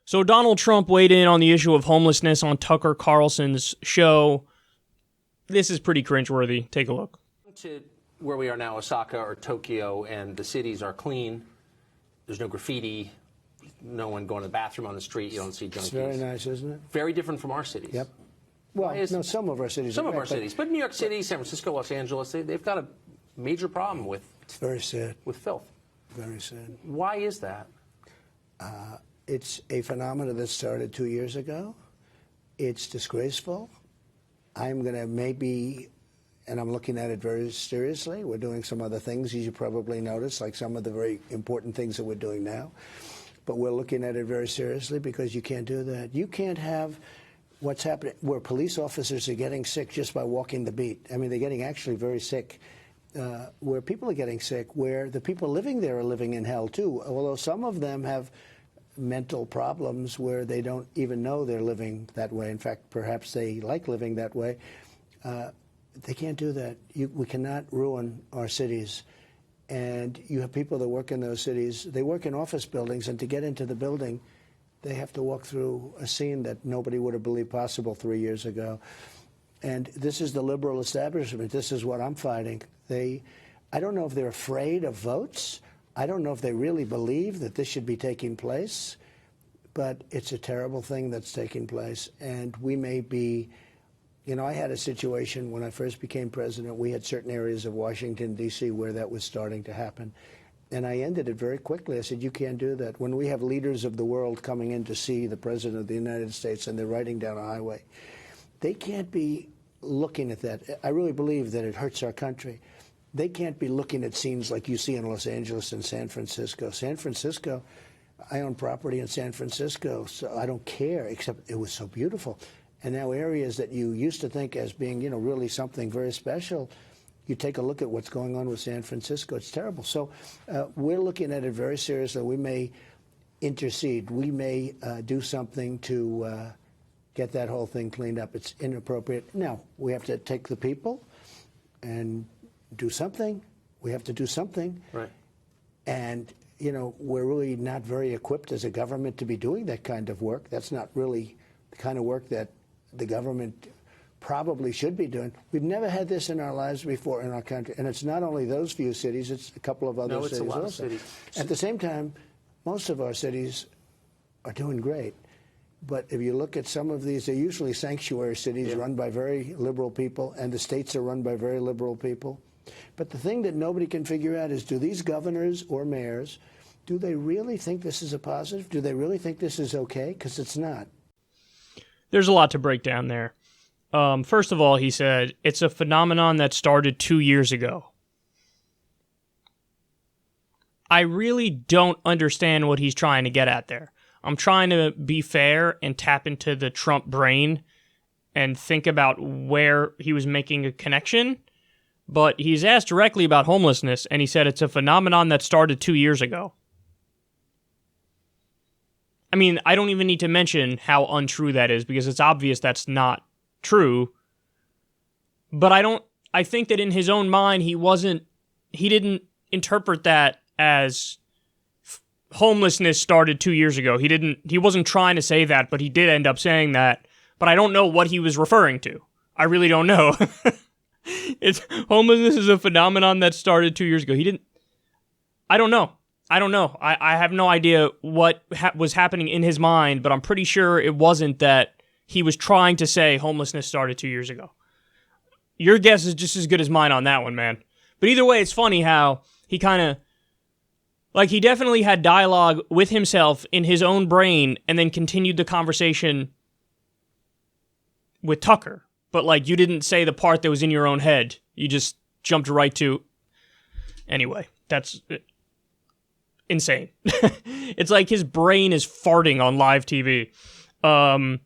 So Donald Trump weighed in on the issue of homelessness on Tucker Carlson's show. This is pretty cringeworthy. Take a look. To where we are now, Osaka or Tokyo, and the cities are clean. There's no graffiti, no one going to the bathroom on the street. You don't see junkies. It's very nice, isn't it? Very different from our cities. Yep. Well, no, some of our cities. Some of our cities, but New York City, San Francisco, Los Angeles, they've got a major problem with. It's very sad. With filth. Very sad. Why is that? It's a phenomenon that started 2 years ago. It's disgraceful. I'm going to maybe, and I'm looking at it very seriously. We're doing some other things, as you probably noticed, like some of the very important things that we're doing now. But we're looking at it very seriously because you can't do that. You can't have what's happening where police officers are getting sick just by walking the beat. I mean, they're getting actually very sick. Where people are getting sick, where the people living there are living in hell too, although some of them have mental problems where they don't even know they're living that way. In fact, perhaps they like living that way. They can't do that. We cannot ruin our cities. And you have people that work in those cities. They work in office buildings, and to get into the building, they have to walk through a scene that nobody would have believed possible 3 years ago. And this is the liberal establishment. This is what I'm fighting. I don't know if they're afraid of votes. I don't know if they really believe that this should be taking place, but it's a terrible thing that's taking place. And we may be, you know, I had a situation when I first became president. We had certain areas of Washington, D.C. where that was starting to happen. And I ended it very quickly. I said, you can't do that. When we have leaders of the world coming in to see the President of the United States and they're riding down a highway, they can't be looking at that. I really believe that it hurts our country. They can't be looking at scenes like you see in Los Angeles and San Francisco. San Francisco, I own property in San Francisco, so I don't care, except it was so beautiful. And now areas that you used to think as being, you know, really something very special, you take a look at what's going on with San Francisco. It's terrible. So we're looking at it very seriously. We may intercede. We may do something to get that whole thing cleaned up. It's inappropriate. Now, we have to take the people and do something. We have to do something. Right. And, you know, we're really not very equipped as a government to be doing that kind of work. That's not really the kind of work that the government probably should be doing. We've never had this in our lives before in our country. And it's not only those few cities, it's a couple of other cities also. Of cities. At the same time, most of our cities are doing great. But if you look at some of these, they're usually sanctuary cities run by very liberal people, and the states are run by very liberal people. But the thing that nobody can figure out is, do these governors or mayors, do they really think this is a positive? Do they really think this is okay? Because it's not. There's a lot to break down there. First of all, he said, it's a phenomenon that started 2 years ago. I really don't understand what he's trying to get at there. I'm trying to be fair and tap into the Trump brain and think about where he was making a connection. But he's asked directly about homelessness, and he said it's a phenomenon that started 2 years ago. I mean, I don't even need to mention how untrue that is, because it's obvious that's not true. But I think that in his own mind, he didn't interpret that as homelessness started 2 years ago. He wasn't trying to say that, but he did end up saying that. But I don't know what he was referring to. I really don't know. Homelessness is a phenomenon that started 2 years ago. I don't know. I have no idea what was happening in his mind, but I'm pretty sure it wasn't that he was trying to say homelessness started 2 years ago. Your guess is just as good as mine on that one, man. But either way, it's funny how he kind of, like, he definitely had dialogue with himself in his own brain and then continued the conversation with Tucker. But, like, you didn't say the part that was in your own head. You just jumped right to... Anyway, that's insane. It's like his brain is farting on live TV. And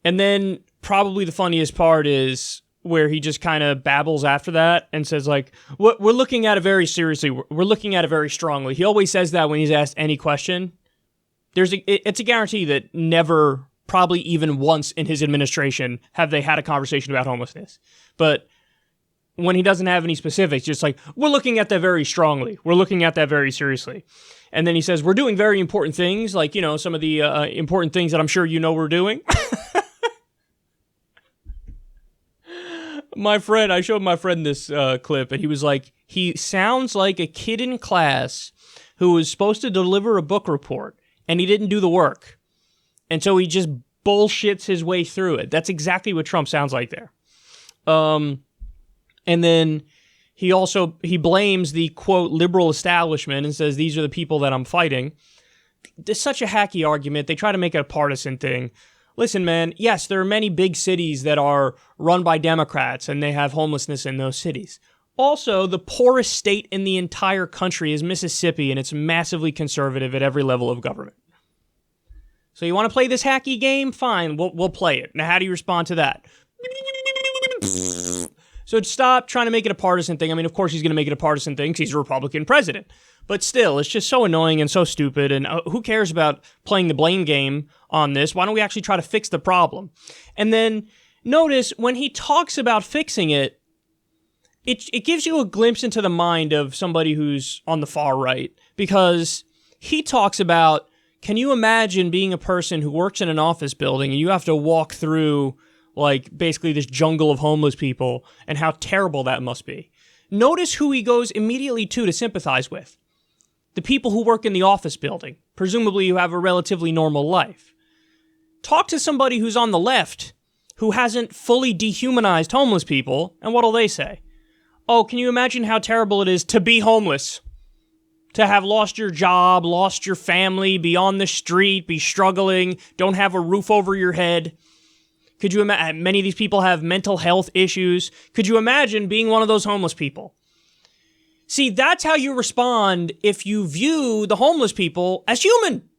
then probably the funniest part is where he just kind of babbles after that and says, like, we're looking at it very seriously. We're looking at it very strongly. He always says that when he's asked any question. It's a guarantee that never... probably even once in his administration have they had a conversation about homelessness. But when he doesn't have any specifics, just like, we're looking at that very strongly. We're looking at that very seriously. And then he says, we're doing very important things, like, some of the important things that I'm sure we're doing. I showed my friend this clip, and he was like, he sounds like a kid in class who was supposed to deliver a book report, and he didn't do the work. And so he just bullshits his way through it. That's exactly what Trump sounds like there. And then he blames the, quote, liberal establishment and says, these are the people that I'm fighting. It's such a hacky argument. They try to make it a partisan thing. Listen, man, yes, there are many big cities that are run by Democrats, and they have homelessness in those cities. Also, the poorest state in the entire country is Mississippi, and it's massively conservative at every level of government. So you want to play this hacky game? Fine, we'll play it. Now, how do you respond to that? So stop trying to make it a partisan thing. I mean, of course he's going to make it a partisan thing because he's a Republican president. But still, it's just so annoying and so stupid. And who cares about playing the blame game on this? Why don't we actually try to fix the problem? And then notice when he talks about fixing it, it gives you a glimpse into the mind of somebody who's on the far right. Because he talks about, can you imagine being a person who works in an office building and you have to walk through like basically this jungle of homeless people and how terrible that must be. Notice who he goes immediately to sympathize with. The people who work in the office building, presumably who have a relatively normal life. Talk to somebody who's on the left who hasn't fully dehumanized homeless people, and what'll they say? Oh, can you imagine how terrible it is to be homeless? To have lost your job, lost your family, be on the street, be struggling, don't have a roof over your head. Could you imagine? Many of these people have mental health issues. Could you imagine being one of those homeless people? See, that's how you respond if you view the homeless people as human.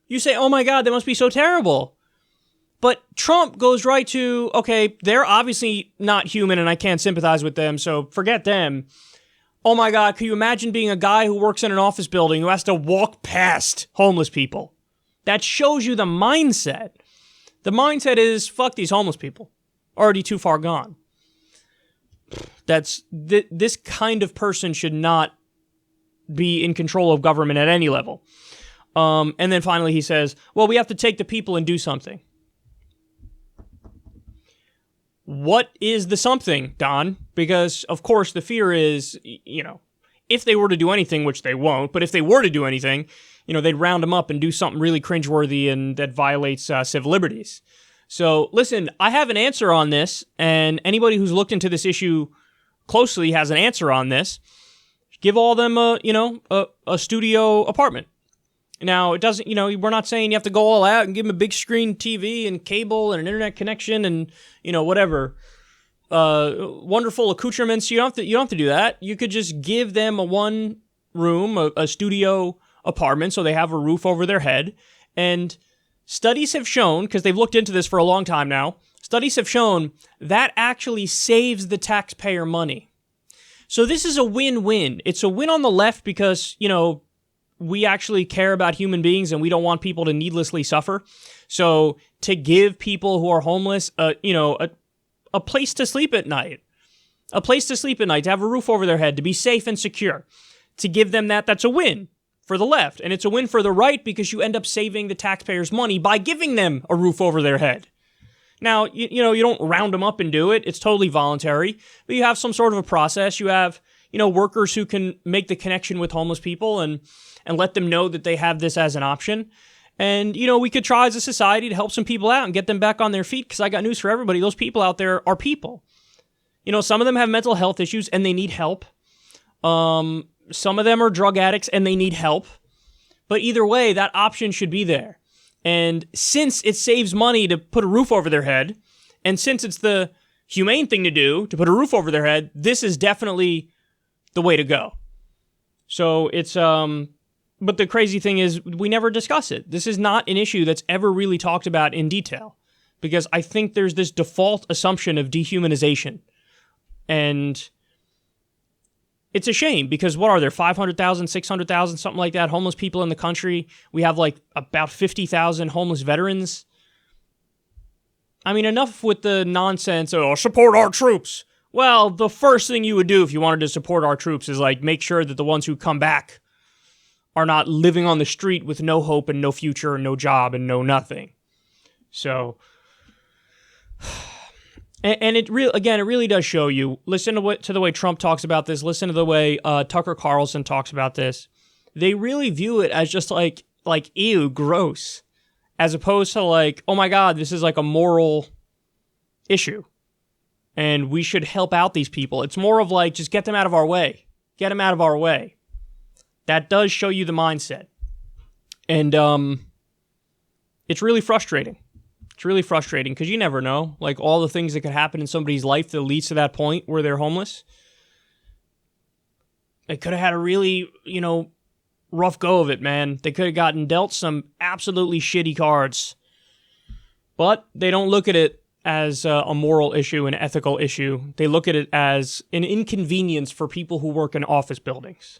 You say, oh my God, they must be so terrible. But Trump goes right to, okay, they're obviously not human and I can't sympathize with them, so forget them. Oh my God, could you imagine being a guy who works in an office building who has to walk past homeless people? That shows you the mindset. The mindset is, fuck these homeless people. Already too far gone. This kind of person should not be in control of government at any level. And then finally he says, well, we have to take the people and do something. What is the something, Don? Because, of course, the fear is, if they were to do anything, which they won't, but if they were to do anything, they'd round them up and do something really cringeworthy and that violates civil liberties. So, listen, I have an answer on this, and anybody who's looked into this issue closely has an answer on this. Give all them, a studio apartment. Now, it doesn't, we're not saying you have to go all out and give them a big screen TV and cable and an internet connection and, whatever. Wonderful accoutrements. You don't have to do that. You could just give them a one room, a studio apartment so they have a roof over their head. And studies have shown, because they've looked into this for a long time now, studies have shown that actually saves the taxpayer money. So this is a win-win. It's a win on the left because, we actually care about human beings and we don't want people to needlessly suffer. So to give people who are homeless, a place to sleep at night, to have a roof over their head, to be safe and secure, to give them that's a win for the left. And it's a win for the right because you end up saving the taxpayers money by giving them a roof over their head. Now, you don't round them up and do it. It's totally voluntary, but you have some sort of a process. You have, workers who can make the connection with homeless people and let them know that they have this as an option. And, we could try as a society to help some people out and get them back on their feet, because I got news for everybody. Those people out there are people. Some of them have mental health issues and they need help. Some of them are drug addicts and they need help. But either way, that option should be there. And since it saves money to put a roof over their head, and since it's the humane thing to do, to put a roof over their head, this is definitely the way to go. So it's, but the crazy thing is we never discuss it. This is not an issue that's ever really talked about in detail, because I think there's this default assumption of dehumanization. And it's a shame, because what are there, 500,000, 600,000, something like that, homeless people in the country? We have about 50,000 homeless veterans. I mean, enough with the nonsense, support our troops. well, the first thing you would do if you wanted to support our troops is like make sure that the ones who come back are not living on the street with no hope and no future and no job and no nothing. So, and it really does show you. Listen to the way Trump talks about this. Listen to the way Tucker Carlson talks about this. They really view it as just like ew, gross, as opposed to like, oh my God, this is like a moral issue, and we should help out these people. It's more of like, just get them out of our way. Get them out of our way. That does show you the mindset. And it's really frustrating. It's really frustrating because you never know, like, all the things that could happen in somebody's life that leads to that point where they're homeless. They could have had a really, rough go of it, man. They could have gotten dealt some absolutely shitty cards. But they don't look at it as a moral issue, an ethical issue. They look at it as an inconvenience for people who work in office buildings.